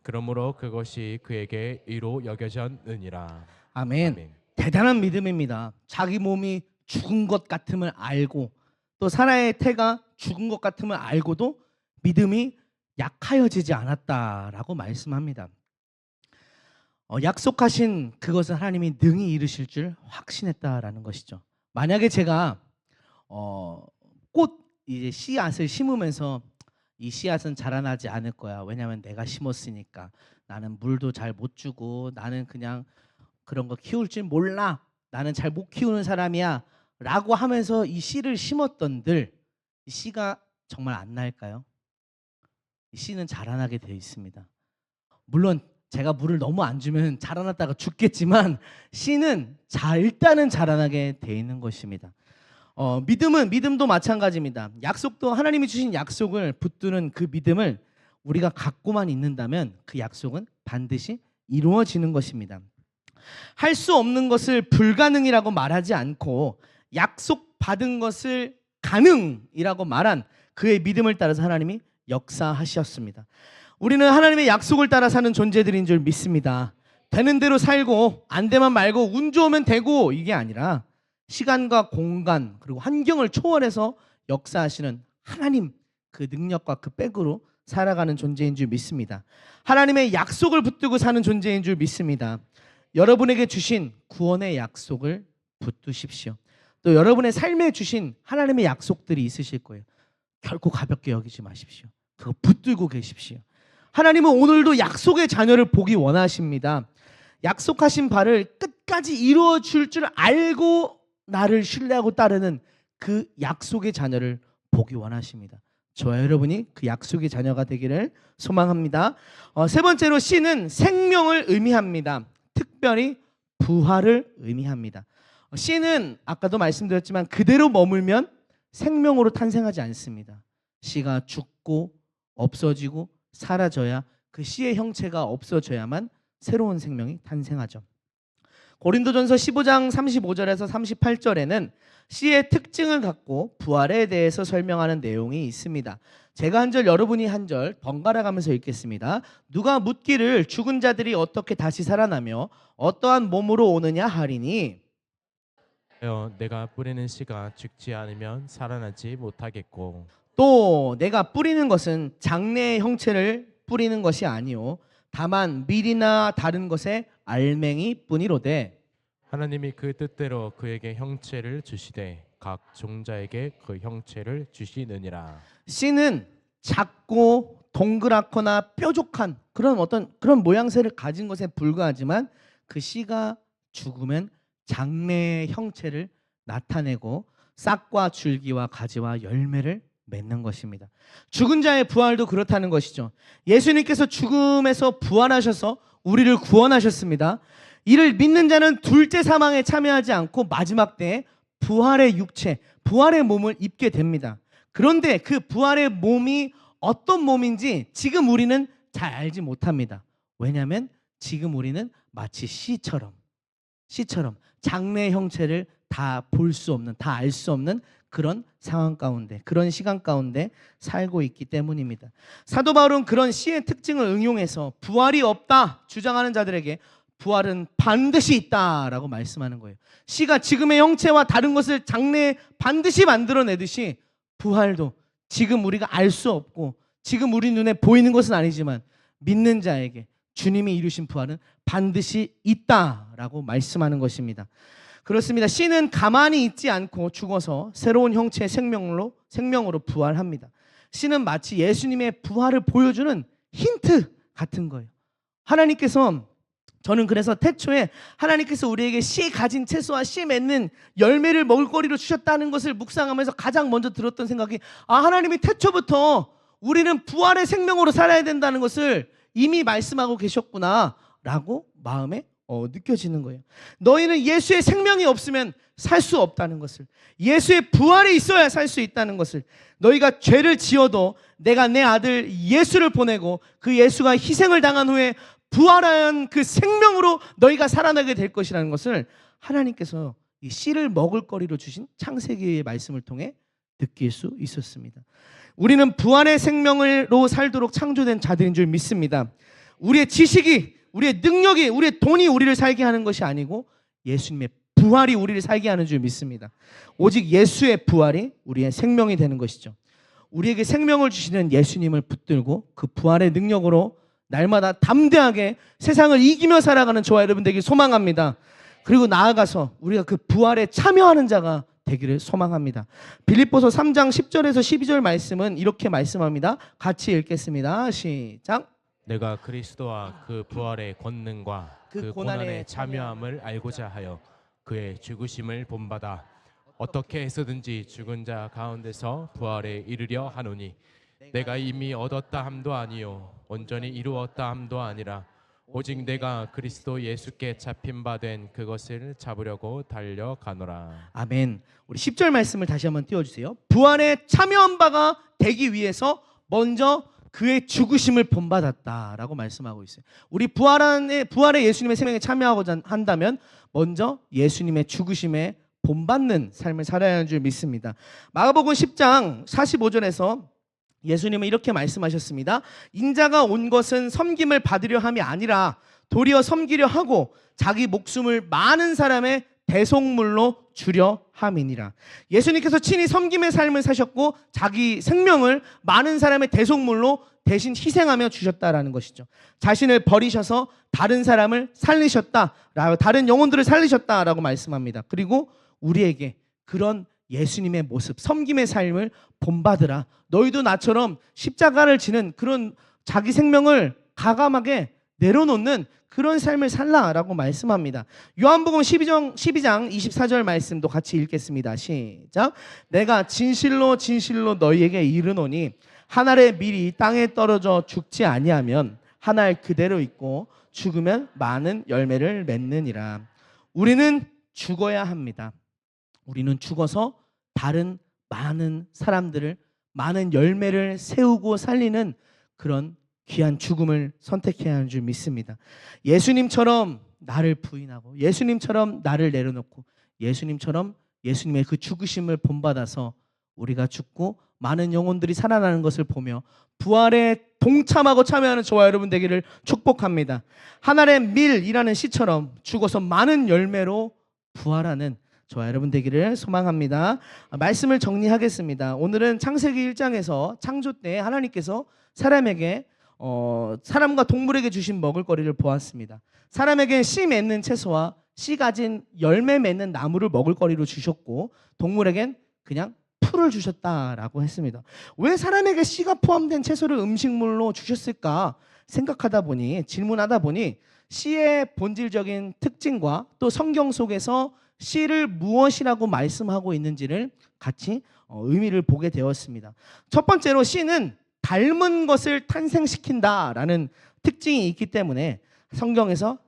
그러므로 그것이 그에게 의로 여겨졌느니라. 아멘. 아멘. 대단한 믿음입니다. 자기 몸이 죽은 것 같음을 알고 또 사라의 태가 죽은 것 같음을 알고도 믿음이 약하여지지 않았다라고 말씀합니다. 약속하신 그것을 하나님이 능히 이루실 줄 확신했다라는 것이죠. 만약에 제가 꽃 이제 씨앗을 심으면서 이 씨앗은 자라나지 않을 거야. 왜냐하면 내가 심었으니까. 나는 물도 잘 못 주고 나는 그냥 그런 거 키울 줄 몰라. 나는 잘 못 키우는 사람이야. 라고 하면서 이 씨를 심었던들 이 씨가 정말 안 날까요? 이 씨는 자라나게 되어 있습니다. 물론 제가 물을 너무 안 주면 자라났다가 죽겠지만 씨는 일단은 자라나게 되어 있는 것입니다. 믿음도 마찬가지입니다. 약속도 하나님이 주신 약속을 붙드는 그 믿음을 우리가 갖고만 있는다면 그 약속은 반드시 이루어지는 것입니다. 할 수 없는 것을 불가능이라고 말하지 않고 약속받은 것을 가능이라고 말한 그의 믿음을 따라서 하나님이 역사하셨습니다. 우리는 하나님의 약속을 따라 사는 존재들인 줄 믿습니다. 되는 대로 살고 안 되면 말고 운 좋으면 되고 이게 아니라 시간과 공간 그리고 환경을 초월해서 역사하시는 하나님 그 능력과 그 백으로 살아가는 존재인 줄 믿습니다. 하나님의 약속을 붙들고 사는 존재인 줄 믿습니다. 여러분에게 주신 구원의 약속을 붙드십시오. 또 여러분의 삶에 주신 하나님의 약속들이 있으실 거예요. 결코 가볍게 여기지 마십시오. 그거 붙들고 계십시오. 하나님은 오늘도 약속의 자녀를 보기 원하십니다. 약속하신 바를 끝까지 이루어 줄 줄 알고 나를 신뢰하고 따르는 그 약속의 자녀를 보기 원하십니다. 저와 여러분이 그 약속의 자녀가 되기를 소망합니다. 세 번째로 C는 생명을 의미합니다. 특별히 부활을 의미합니다. C는 아까도 말씀드렸지만 그대로 머물면 생명으로 탄생하지 않습니다. C가 죽고 없어지고 사라져야 그 C의 형체가 없어져야만 새로운 생명이 탄생하죠. 고린도전서 15장 35절에서 38절에는 C의 특징을 갖고 부활에 대해서 설명하는 내용이 있습니다. 제가 한 절 여러분이 한 절 번갈아 가면서 읽겠습니다. 누가 묻기를 죽은 자들이 어떻게 다시 살아나며 어떠한 몸으로 오느냐 하리니 내가 뿌리는 씨가 죽지 않으면 살아나지 못하겠고 또 내가 뿌리는 것은 장래의 형체를 뿌리는 것이 아니요 다만 밀이나 다른 것의 알맹이 뿐이로되 하나님이 그 뜻대로 그에게 형체를 주시되 각 종자에게 그 형체를 주시느니라. 씨는 작고 동그랗거나 뾰족한 그런 모양새를 가진 것에 불과하지만 그 씨가 죽으면 장래의 형체를 나타내고 싹과 줄기와 가지와 열매를 맺는 것입니다. 죽은 자의 부활도 그렇다는 것이죠. 예수님께서 죽음에서 부활하셔서 우리를 구원하셨습니다. 이를 믿는 자는 둘째 사망에 참여하지 않고 마지막 때에 부활의 육체, 부활의 몸을 입게 됩니다. 그런데 그 부활의 몸이 어떤 몸인지 지금 우리는 잘 알지 못합니다. 왜냐하면 지금 우리는 마치 씨처럼 장래의 형체를 다 볼 수 없는, 다 알 수 없는 그런 상황 가운데, 그런 시간 가운데 살고 있기 때문입니다. 사도 바울은 그런 씨의 특징을 응용해서 부활이 없다 주장하는 자들에게 부활은 반드시 있다라고 말씀하는 거예요. 씨가 지금의 형체와 다른 것을 장래에 반드시 만들어내듯이 부활도 지금 우리가 알 수 없고 지금 우리 눈에 보이는 것은 아니지만 믿는 자에게 주님이 이루신 부활은 반드시 있다라고 말씀하는 것입니다. 그렇습니다. 씨는 가만히 있지 않고 죽어서 새로운 형체의 생명으로 부활합니다. 씨는 마치 예수님의 부활을 보여주는 힌트 같은 거예요. 하나님께서 저는 그래서 태초에 하나님께서 우리에게 씨 가진 채소와 씨 맺는 열매를 먹을거리로 주셨다는 것을 묵상하면서 가장 먼저 들었던 생각이, 하나님이 태초부터 우리는 부활의 생명으로 살아야 된다는 것을 이미 말씀하고 계셨구나 라고 마음에 느껴지는 거예요. 너희는 예수의 생명이 없으면 살 수 없다는 것을, 예수의 부활이 있어야 살 수 있다는 것을, 너희가 죄를 지어도 내가 내 아들 예수를 보내고 그 예수가 희생을 당한 후에 부활한 그 생명으로 너희가 살아나게 될 것이라는 것을 하나님께서 이 씨를 먹을 거리로 주신 창세기의 말씀을 통해 느낄 수 있었습니다. 우리는 부활의 생명으로 살도록 창조된 자들인 줄 믿습니다. 우리의 지식이, 우리의 능력이, 우리의 돈이 우리를 살게 하는 것이 아니고 예수님의 부활이 우리를 살게 하는 줄 믿습니다. 오직 예수의 부활이 우리의 생명이 되는 것이죠. 우리에게 생명을 주시는 예수님을 붙들고 그 부활의 능력으로 날마다 담대하게 세상을 이기며 살아가는 저와 여러분 되길 소망합니다. 그리고 나아가서 우리가 그 부활에 참여하는 자가 되기를 소망합니다. 빌립보서 3장 10절에서 12절 말씀은 이렇게 말씀합니다. 같이 읽겠습니다. 시작. 내가 그리스도와 그 부활의 권능과 그 고난의 참여함을 알고자 하여 그의 죽으심을 본받아 어떻게 해서든지 죽은 자 가운데서 부활에 이르려 하노니 내가 이미 얻었다 함도 아니요 온전히 이루었다 함도 아니라 오직 내가 그리스도 예수께 잡힌 바 된 그것을 잡으려고 달려가노라. 아멘. 우리 10절 말씀을 다시 한번 띄워주세요. 부활에 참여한 바가 되기 위해서 먼저 그의 죽으심을 본받았다라고 말씀하고 있어요. 우리 부활의 예수님의 생명에 참여하고자 한다면 먼저 예수님의 죽으심에 본받는 삶을 살아야 하는 줄 믿습니다. 마가복음 10장 45절에서 예수님은 이렇게 말씀하셨습니다. 인자가 온 것은 섬김을 받으려 함이 아니라 도리어 섬기려 하고 자기 목숨을 많은 사람의 대속물로 주려 함이니라. 예수님께서 친히 섬김의 삶을 사셨고 자기 생명을 많은 사람의 대속물로 대신 희생하며 주셨다라는 것이죠. 자신을 버리셔서 다른 사람을 살리셨다라고, 다른 영혼들을 살리셨다라고 말씀합니다. 그리고 우리에게 그런 예수님의 모습, 섬김의 삶을 본받으라. 너희도 나처럼 십자가를 지는 그런 자기 생명을 가감하게 내려놓는 그런 삶을 살라라고 말씀합니다. 요한복음 12장 24절 말씀도 같이 읽겠습니다. 시작. 내가 진실로 진실로 너희에게 이르노니 한 알의 밀이 땅에 떨어져 죽지 아니하면 한 알 그대로 있고 죽으면 많은 열매를 맺느니라. 우리는 죽어야 합니다. 우리는 죽어서 다른 많은 사람들을, 많은 열매를 세우고 살리는 그런 귀한 죽음을 선택해야 하는 줄 믿습니다. 예수님처럼 나를 부인하고 예수님처럼 나를 내려놓고 예수님처럼 예수님의 그 죽으심을 본받아서 우리가 죽고 많은 영혼들이 살아나는 것을 보며 부활에 동참하고 참여하는 저와 여러분 되기를 축복합니다. 한 알의 밀이라는 시처럼 죽어서 많은 열매로 부활하는 저와 여러분 되기를 소망합니다. 말씀을 정리하겠습니다. 오늘은 창세기 1장에서 창조 때 하나님께서 사람에게 사람과 동물에게 주신 먹을거리를 보았습니다. 사람에게 씨 맺는 채소와 씨 가진 열매 맺는 나무를 먹을거리로 주셨고 동물에겐 그냥 풀을 주셨다라고 했습니다. 왜 사람에게 씨가 포함된 채소를 음식물로 주셨을까 생각하다 보니, 질문하다 보니 씨의 본질적인 특징과 또 성경 속에서 씨를 무엇이라고 말씀하고 있는지를 같이 의미를 보게 되었습니다. 첫 번째로 씨는 닮은 것을 탄생시킨다라는 특징이 있기 때문에 성경에서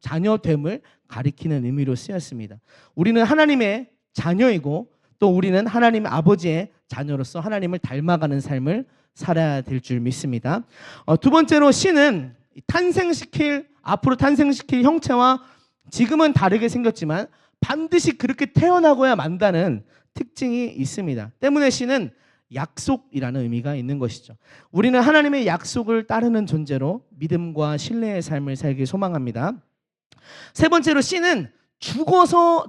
자녀됨을 가리키는 의미로 쓰였습니다. 우리는 하나님의 자녀이고 또 우리는 하나님 아버지의 자녀로서 하나님을 닮아가는 삶을 살아야 될 줄 믿습니다. 두 번째로 씨는 앞으로 탄생시킬 형체와 지금은 다르게 생겼지만 반드시 그렇게 태어나고야 만다는 특징이 있습니다. 때문에 씨는 약속이라는 의미가 있는 것이죠. 우리는 하나님의 약속을 따르는 존재로 믿음과 신뢰의 삶을 살길 소망합니다. 세 번째로 씨는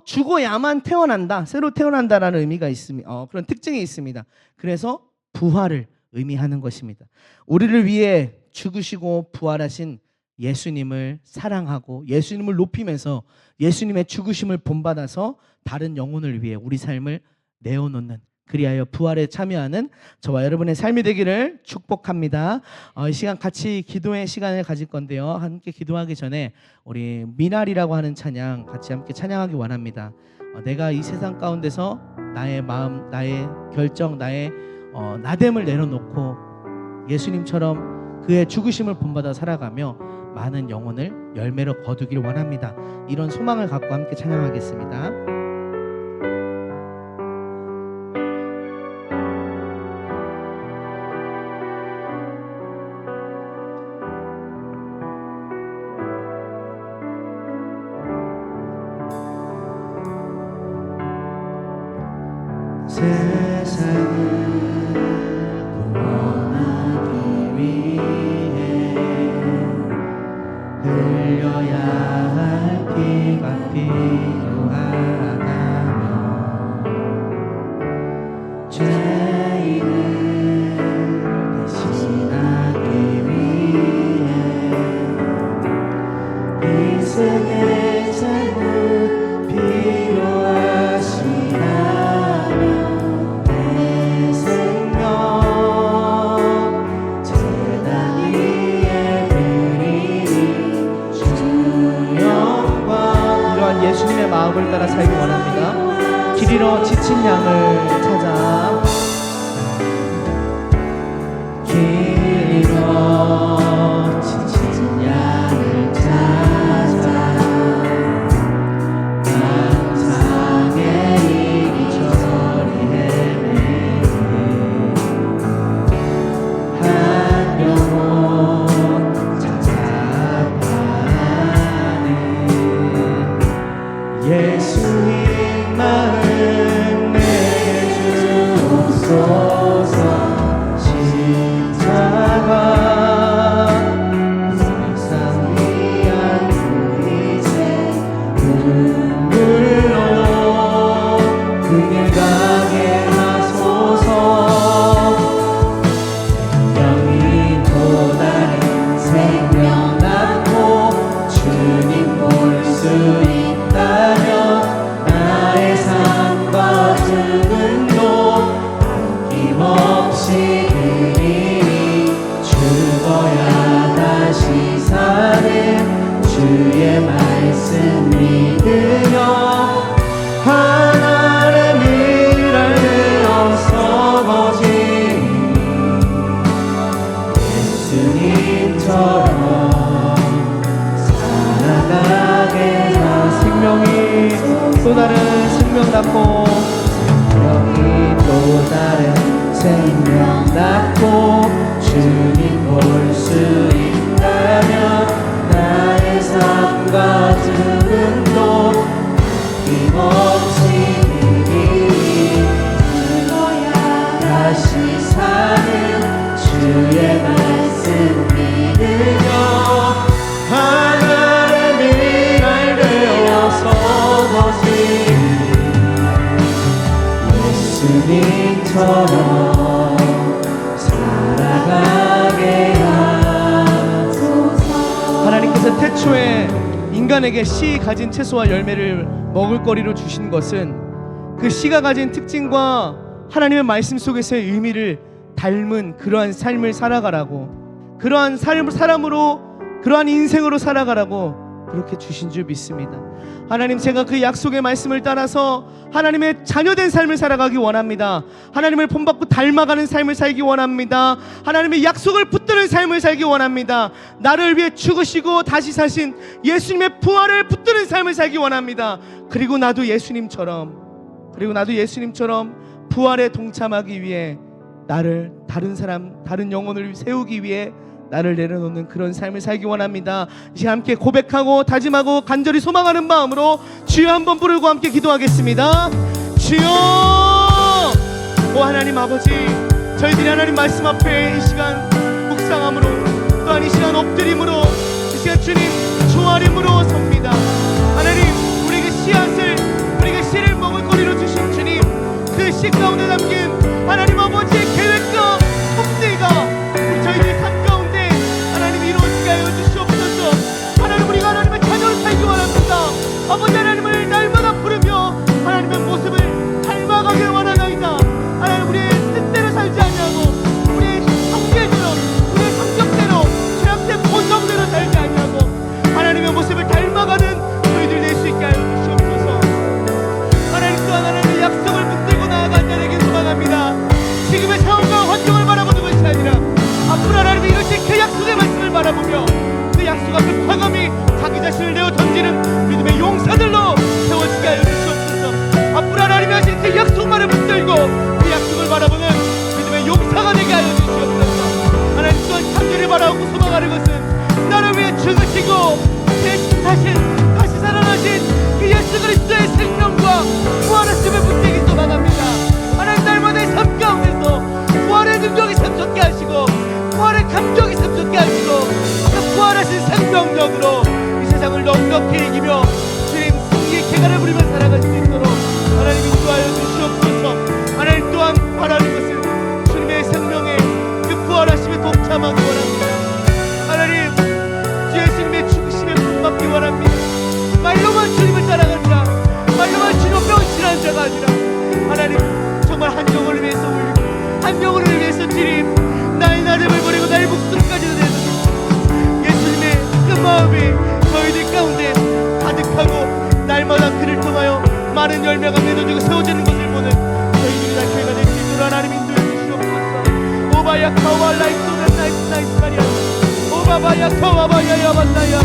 죽어야만 태어난다, 새로 태어난다라는 의미가 있습니다. 그런 특징이 있습니다. 그래서 부활을 의미하는 것입니다. 우리를 위해 죽으시고 부활하신 예수님을 사랑하고 예수님을 높이면서 예수님의 죽으심을 본받아서 다른 영혼을 위해 우리 삶을 내어놓는 그리하여 부활에 참여하는 저와 여러분의 삶이 되기를 축복합니다. 이 시간 같이 기도의 시간을 가질 건데요. 함께 기도하기 전에 우리 미나리라고 하는 찬양 같이 함께 찬양하기 원합니다. 내가 이 세상 가운데서 나의 마음, 나의 결정, 나의 나됨을 내려놓고 예수님처럼 그의 죽으심을 본받아 살아가며 많은 영혼을 열매로 거두길 원합니다. 이런 소망을 갖고 함께 찬양하겠습니다. 세상을 구원하기 위해 흘려야 할 피가 필요하다면 죄인을 대신하기 위해 이승의 잘못 필요하시다면 내 생명 제단 위에 드리니 주 영광. 이러한 예수님의 마음을 따라 살기 원합니다. 길 잃어 지친 양을 찾아 길 잃어 지친 양을 찾아 세상에 이리저리 헤매는 한 영혼 찾아가는 예수님 마음 내게 주옵소서. 십자가 세상 위한 그 이제 눈물로 그길 가게 하소서. 생명이 또 다른 생명 낳고 주님 볼 수 있다면 나의 삶과 죽음도 아낌없이 드리니 죽어야 다시 사는 주의 말씀 믿으며 하나님을 알면서 거짓 예수님처럼 살아가게 나 생명이 또 다른 생명 낳고 생명이 또 다른 생명 낳고 주님 볼 수 있다면 나의 삶과 죽음도 힘없이 드리니 죽어야 다시 사는 주의 말씀 믿으며 하나님을 알되어서 거짓 예수님처럼 살아가게 하소서. 하나님께서 태초에 인간에게 씨 가진 채소와 열매를 먹을 거리로 주신 것은 그 씨가 가진 특징과 하나님의 말씀 속에서의 의미를 닮은 그러한 삶을 살아가라고, 그러한 사람으로, 그러한 인생으로 살아가라고 그렇게 주신 줄 믿습니다. 하나님, 제가 그 약속의 말씀을 따라서 하나님의 자녀된 삶을 살아가기 원합니다. 하나님을 본받고 닮아가는 삶을 살기 원합니다. 하나님의 약속을 붙드는 삶을 살기 원합니다. 나를 위해 죽으시고 다시 사신 예수님의 부활을 붙드는 삶을 살기 원합니다. 그리고 나도 예수님처럼 부활에 동참하기 위해 나를 다른 영혼을 세우기 위해 나를 내려놓는 그런 삶을 살기 원합니다. 이제 함께 고백하고 다짐하고 간절히 소망하는 마음으로 주여 한번 부르고 함께 기도하겠습니다. 주여! 오 하나님 아버지, 저희들이 하나님 말씀 앞에 이 시간 묵상함으로, 또한 이 시간 엎드림으로, 이 시간 주님 조아림으로 섭니다. 하나님, 우리에게 씨를 먹을 거리로 주신 주님, 그 씨 가운데 담긴 하나님 아버지의 계획과 섭리가 우리 저희들의 삶 가운데 하나님 이루어지게 하여 주시옵소서. 하나님, 우리가 하나님의 자녀로 살기 원합니다. 아버지 하나님을 날마다 부르며 하나님의 모습을 닮아가길 원하나이다. 감격이 샘솟게 하시고 그 부활하신 생명력으로 이 세상을 넉넉히 이기며 주님 승리의 개가를 부리며 살아갈 수 있도록 하나님 인도하여 주시옵소서. 하나님 또한 바라는 것은 주님의 생명에 그 부활하심에 동참하기 원합니다. 하나님 주 예수님의 죽으심에 본받기 원합니다. 말로만 주님을 따라간다, 말로만 주님 병신한 자가 아니라 하나님 정말 한 영혼을 위해서 울리고 한 영혼을 위해서 주님 나의 나름을 버리고 나의 목숨까지도 내놓는 예수님의 그 마음이 저희들 가운데 가득하고 날마다 그를 통하여 많은 열매가 맺어지고 세워지는 것을 보는 저희들이 다 교회가 될 수 있도록 하나님 인도해 주시옵소서. 오바야 카와 라이소나 나이스 가리아 오바바야 카와바야 야반나야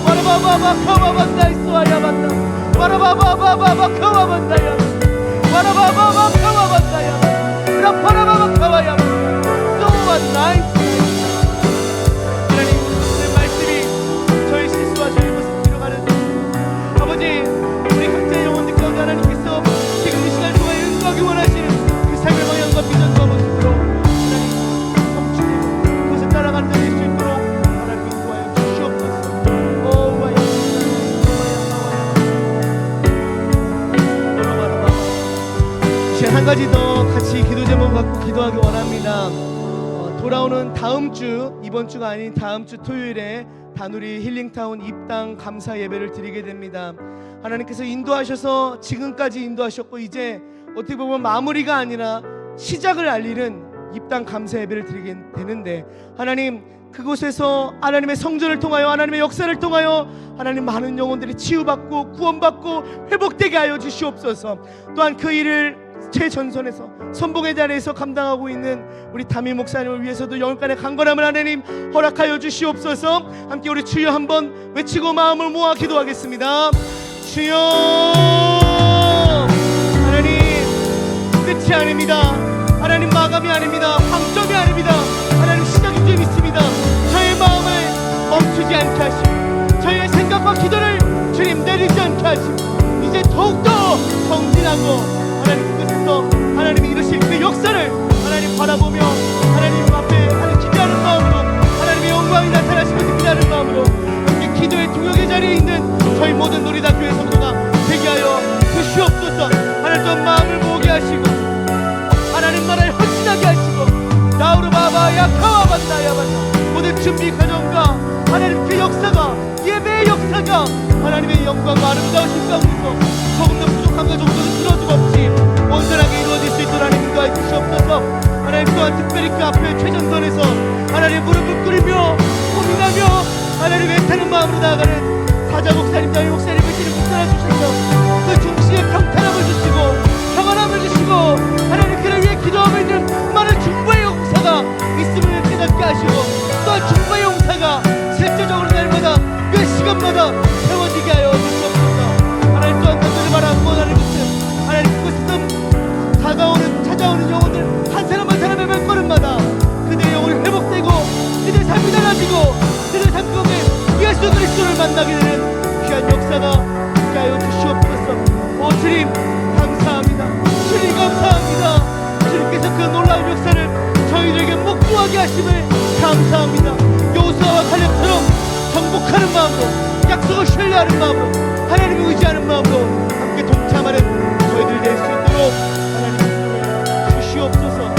바라바바바 카와반나이스와 야반나 바라바바바바 카와반나야 바라바바바 카와반나야 라파라바바 카와야 소와 나이스. 하나님 오늘 말씀이 저희 실수와 저희 모습 기록하는 아버지 우리 각자의 영혼들 가운데 하나님께서 지금 이 시간 동안 인도하기 원하시는 그 삶의 방향과 비전과 모습으로 하나님 성취되고 그것을 따라가는 자 될 수 있도록 하나님 인도하여 주시옵소서. 오와야 한 가지 더 같이 기도 제목 갖고 기도하기 원합니다. 돌아오는 다음 주, 이번 주가 아닌 다음 주 토요일에 다누리 힐링타운 입당 감사 예배를 드리게 됩니다. 하나님께서 인도하셔서 지금까지 인도하셨고 이제 어떻게 보면 마무리가 아니라 시작을 알리는 입당 감사 예배를 드리게 되는데 하나님 그곳에서 하나님의 성전을 통하여 하나님의 역사를 통하여 하나님 많은 영혼들이 치유받고 구원받고 회복되게 하여 주시옵소서. 또한 그 일을 최전선에서 선봉의 자리에서 감당하고 있는 우리 담임 목사님을 위해서도 영혼간의 강건함을 하나님 허락하여 주시옵소서. 함께 우리 주여 한번 외치고 마음을 모아 기도하겠습니다. 주여. 하나님 끝이 아닙니다. 하나님 마감이 아닙니다. 방점이 아닙니다. 하나님 시작이 좀 있습니다. 저의 마음을 멈추지 않게 하시고 저의 생각과 기도를 주님 내리지 않게 하시고 이제 더욱더 정진하고 하나님 그곳에서 하나님이 이루실 그 역사를 하나님 바라보며 하나님 앞에 기대하는 마음으로 하나님의 영광이 나타나시면서 기대하는 마음으로 함께 기도의 동역의 자리에 있는 저희 모든 놀이다교회 성도가 되게 하여 주시옵소서. 하나님 좀 마음을 모으게 하시고 하나님 나라를 헌신하게 하시고 나우르바바야 카와반나야 반나 모든 준비 과정과 하나님 그 역사가 예배의 역사가 하나님의 영광과 아름다우신 가운데서 조금 더 부족함과 정도는 쓰러짐 없이 온전하게 이루어질 수 있도록 하나님 인도하여 주시옵소서. 하나님 또한 특별히 그 앞에 최전선에서 하나님 무릎을 꿇으며 고민하며 하나님 애타는 마음으로 나아가는 사자 목사님, 담임 목사님을 지금 붙들어 주셔서 그 중심에 평탄함을 주시고 평안함을 주시고 하나님 그를 위해 기도하고 있는 많은 중보의 용사가 있음을 깨닫게 하시고 또한 중보의 용사가 실제적으로 날마다 몇 시간마다 세워지게 하여 주시옵소서. 하나님 또한 그들을 바라보고 하나님 것은 하나님 그곳에서 찾아오는 영혼들 한 사람 한 사람의 발걸음마다 그들의 영혼이 회복되고 그들의 삶이 달라지고 그들의 삶 가운데 예수 그리스도를 만나게 되는 귀한 역사가 있게 하여 주시옵소서. 오 주님 감사합니다. 주님 감사합니다. 주님께서 그 놀라운 역사를 저희들에게 목도하게 하심을 감사합니다. 여호수아와 칼렙처럼 정복하는 마음으로 약속을 신뢰하는 마음으로 하나님을 의지하는 마음으로 함께 동참하는 저희들이 될 수 있도록 하나님 주시옵소서.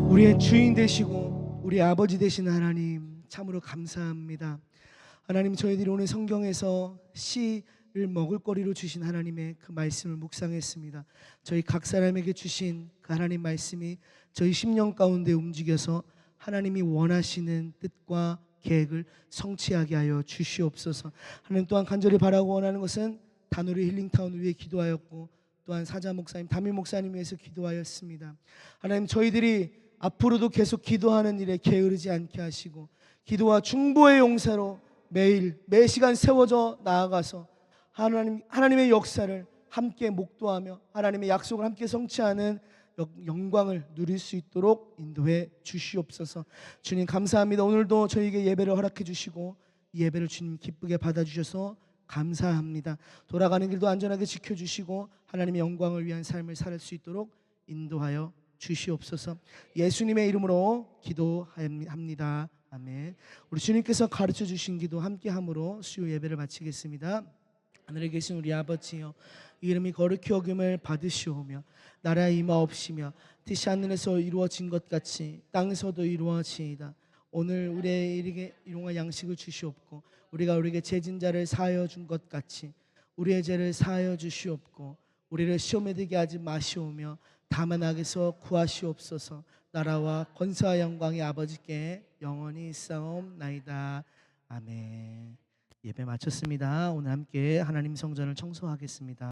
우리의 주인 되시고 우리 아버지 되신 하나님 참으로 감사합니다. 하나님 저희들이 오늘 성경에서 씨를 먹을거리로 주신 하나님의 그 말씀을 묵상했습니다. 저희 각 사람에게 주신 그 하나님 말씀이 저희 심령 가운데 움직여서 하나님이 원하시는 뜻과 계획을 성취하게 하여 주시옵소서. 하나님 또한 간절히 바라고 원하는 것은 다누리 힐링타운을 위해 기도하였고 또한 사자 목사님, 담임 목사님 위해서 기도하였습니다. 하나님 저희들이 앞으로도 계속 기도하는 일에 게으르지 않게 하시고 기도와 중보의 용사로 매일 매시간 세워져 나아가서 하나님의 역사를 함께 목도하며 하나님의 약속을 함께 성취하는 영광을 누릴 수 있도록 인도해 주시옵소서. 주님 감사합니다. 오늘도 저희에게 예배를 허락해 주시고 이 예배를 주님 기쁘게 받아주셔서 감사합니다. 돌아가는 길도 안전하게 지켜주시고 하나님의 영광을 위한 삶을 살 수 있도록 인도하여 주시옵소서. 예수님의 이름으로 기도합니다. 아멘. 우리 주님께서 가르쳐 주신 기도 함께함으로 수요 예배를 마치겠습니다. 하늘에 계신 우리 아버지여, 이름이 거룩히 여김을 받으시오며 나라의 임하옵시며 뜻이 하늘에서 이루어진 것 같이 땅에서도 이루어지이다. 오늘 우리에게 일용할 양식을 주시옵고 우리가 우리에게 죄진 자를 사하여 준 것 같이 우리의 죄를 사하여 주시옵고 우리를 시험에 들게 하지 마시오며 다만 악에서 구하시옵소서. 나라와 권세와 영광이 아버지께 영원히 있사옵나이다. 아멘. 예배 마쳤습니다. 오늘 함께 하나님 성전을 청소하겠습니다.